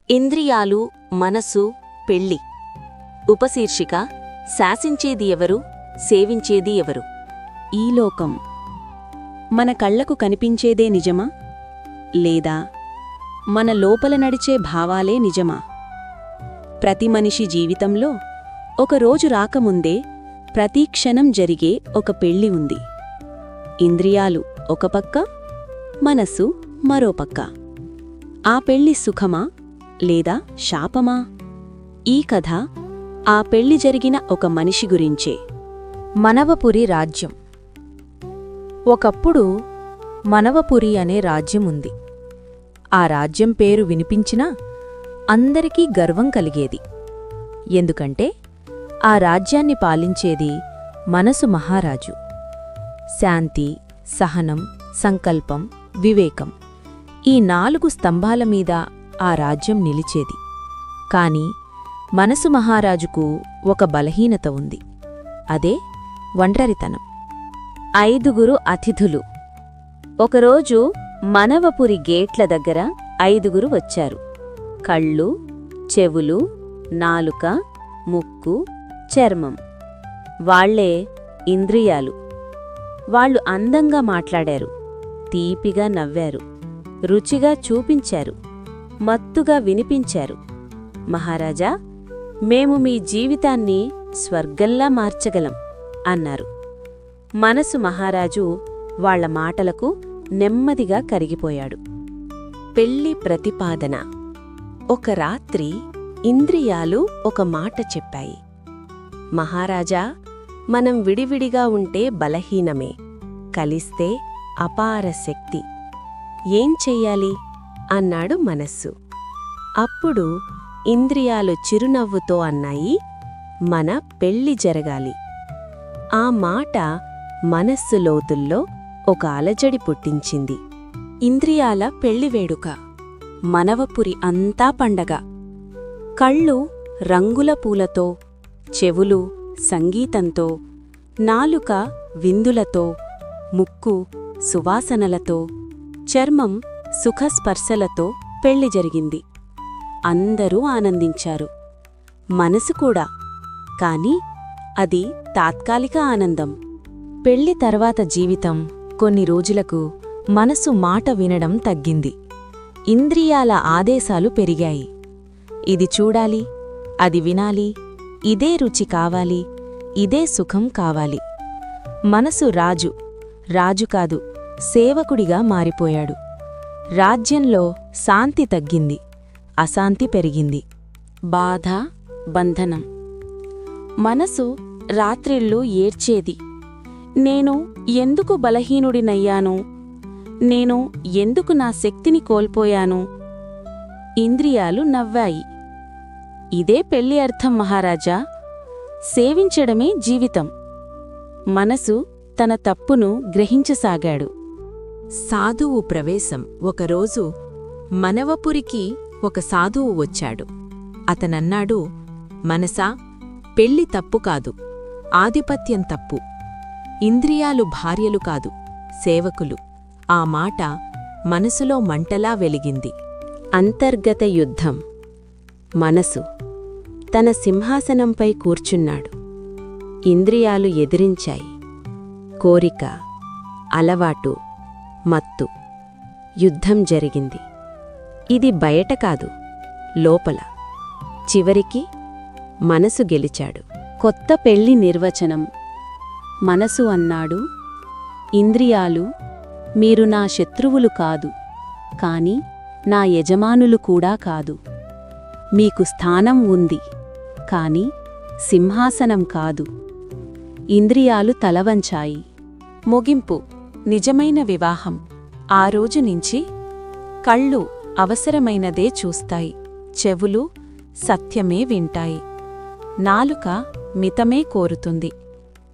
ఇంద్రియాలు, మనసు, పెళ్ళి. ఉపశీర్షిక: శాసించేది ఎవరు, సేవించేది ఎవరు? ఈ లోకం మన కళ్లకు కనిపించేదే నిజమా, లేదా మన లోపల నడిచే భావాలే నిజమా? ప్రతి మనిషి జీవితంలో ఒక రోజు రాకముందే ప్రతి క్షణం జరిగే ఒక పెళ్ళి ఉంది. ఇంద్రియాలు ఒక పక్క, మనస్సు మరో పక్క. ఆ పెళ్ళి సుఖమా లేదా శాపమా? ఈ కథ ఆ పెళ్ళి జరిగిన ఒక మనిషి గురించే. మనవపురి రాజ్యం. ఒకప్పుడు మనవపురి అనే రాజ్యం ఉంది. ఆ రాజ్యం పేరు వినిపించినా అందరికీ గర్వం కలిగేది. ఎందుకంటే ఆ రాజ్యాన్ని పాలించేది మనసు మహారాజు. శాంతి, సహనం, సంకల్పం, వివేకం ఈ 4 స్తంభాల మీద ఆ రాజ్యం నిలిచేది. కాని మనసు మహారాజుకు ఒక బలహీనత ఉంది. అదే ఒంటరితనం. 5 అతిథులు. ఒకరోజు మనవపురి గేట్ల దగ్గర 5 వచ్చారు. కళ్ళు, చెవులు, నాలుక, ముక్కు, చర్మం. వాళ్లే ఇంద్రియాలు. వాళ్ళు అందంగా మాట్లాడారు, తీపిగా నవ్వారు, రుచిగా చూపించారు, మత్తుగా వినిపించారు. మహారాజా, మేము మీ జీవితాన్ని స్వర్గంలా మార్చగలం అన్నారు. మనసు మహారాజు వాళ్ల మాటలకు నెమ్మదిగా కరిగిపోయాడు. పెళ్లి ప్రతిపాదన. ఒక రాత్రి ఇంద్రియాలు ఒక మాట చెప్పాయి. మహారాజా, మనం విడివిడిగా ఉంటే బలహీనమే, కలిస్తే అపార శక్తి. ఏం చెయ్యాలి అన్నాడు మనస్సు. అప్పుడు ఇంద్రియాలు చిరునవ్వుతో అన్నాయి, మన పెళ్లి జరగాలి. ఆ మాట మనస్సు లోతుల్లో ఒక అలజడి పుట్టించింది. ఇంద్రియాల పెళ్లి వేడుక. మనవపురి అంతా పండగ. కళ్ళు రంగుల పూలతో, చెవులు సంగీతంతో, నాలుక విందులతో, ముక్కు సువాసనలతో, చర్మం సుఖస్పర్శలతో పెళ్లి జరిగింది. అందరూ ఆనందించారు, మనసు కూడా. కాని అది తాత్కాలిక ఆనందం. పెళ్లి తర్వాత జీవితం కొన్ని రోజులకు మనసు మాట వినడం తగ్గింది. ఇంద్రియాల ఆదేశాలు పెరిగాయి. ఇది చూడాలి, అది వినాలి, ఇదే రుచి కావాలి, ఇదే సుఖం కావాలి. మనసు రాజు కాదు, సేవకుడిగా మారిపోయాడు. రాజ్యంలో శాంతి తగ్గింది, అశాంతి పెరిగింది. బాధ, బంధనం. మనసు రాత్రిళ్ళు ఏడ్చేది. నేను ఎందుకు బలహీనుడినయ్యాను? నేను ఎందుకు నా శక్తిని కోల్పోయాను? ఇంద్రియాలు నవ్వాయి. ఇదే పెళ్లి అర్థం మహారాజా, సేవించడమే జీవితం. మనసు తన తప్పును గ్రహించసాగాడు. సాధువు ప్రవేశం. ఒకరోజు మనవపురికి ఒక సాధువు వచ్చాడు. అతనన్నాడు, మనసా, పెళ్లి తప్పు కాదు, ఆధిపత్యం తప్పు. ఇంద్రియాలు భార్యలు కాదు, సేవకులు. ఆ మాట మనసులో మంటలా వెలిగింది. అంతర్గత యుద్ధం. మనసు తన సింహాసనంపై కూర్చున్నాడు. ఇంద్రియాలు ఎదిరించాయి. కోరిక, అలవాటు, మత్తు. యుద్ధం జరిగింది. ఇది బయట కాదు, లోపల. చివరికి మనసు గెలిచాడు. కొత్త పెళ్లి నిర్వచనం. మనసు అన్నాడు, ఇంద్రియాలు, మీరు నా శత్రువులు కాదు, కాని నా యజమానులు కూడా కాదు. మీకు స్థానం ఉంది, కాని సింహాసనం కాదు. ఇంద్రియాలు తలవంచాయి. ముగింపు. నిజమైన వివాహం. ఆ రోజు నుంచి కళ్ళు అవసరమైనదే చూస్తాయి, చెవులు సత్యమే వింటాయి, నాలుక మితమే కోరుతుంది,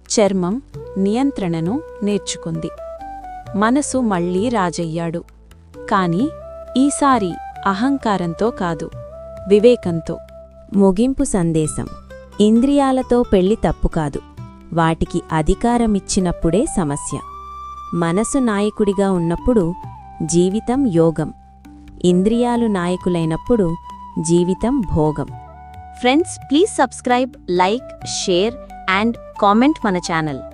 చర్మం నియంత్రణను నేర్చుకుంది. మనసు మళ్లీ రాజయ్యాడు. కాని ఈసారి అహంకారంతో కాదు, వివేకంతో. ముగింపు సందేశం. ఇంద్రియాలతో పెళ్లి తప్పు కాదు, వాటికి అధికారమిచ్చినప్పుడే సమస్య. మనసు నాయకుడిగా ఉన్నప్పుడు జీవితం యోగం. ఇంద్రియాలు నాయకులైనప్పుడు జీవితం భోగం. Friends, please subscribe, like, share and comment మన ఛానల్.